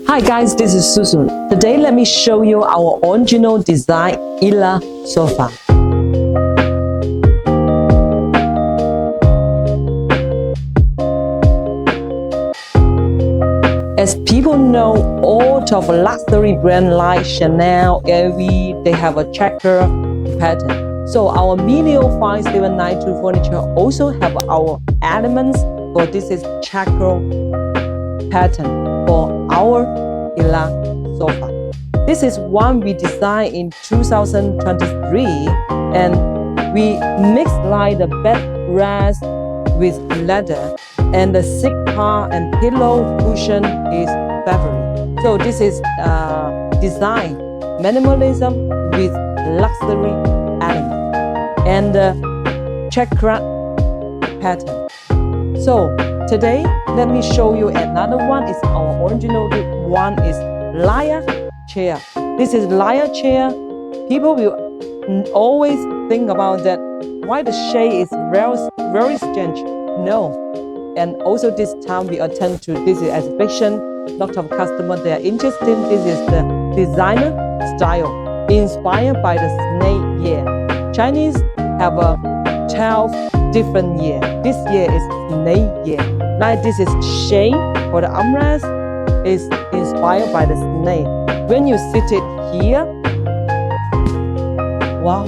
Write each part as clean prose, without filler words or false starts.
Hi guys, this is Susan. Today let me show you our original design Elle Sofa. As people know, all of luxury brands like Chanel, LV, they have a checker pattern. So our Miglio 5792 furniture also have our elements for this is checker pattern for our Elle Sofa. This is one we designed in 2023, and we mixed like the backrest with leather, and the seat part and pillow cushion is fabric. So this is design minimalism with luxury element and checkered pattern. So today let me show you another one. Is our original one is Laia Chair. This is Laia Chair. People will always think about that why the shape is very strange. No. And also this time we attend to this exhibition. Lot of customers they are interested. This is the designer style inspired by the snake year. Chinese have a 12 different year. This year is snake year. Like this is shape for the armrest is inspired by the snake. When you sit it here, wow,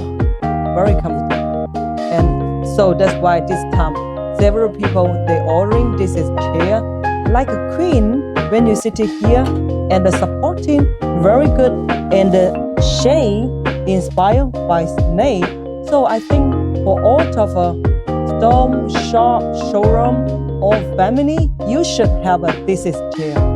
very comfortable. And so that's why this time several people they ordering this is chair like a queen when you sit it here, and the supporting very good, and the shade inspired by snake. So I think for all of a storm shop showroom or family, you should have a this is chair.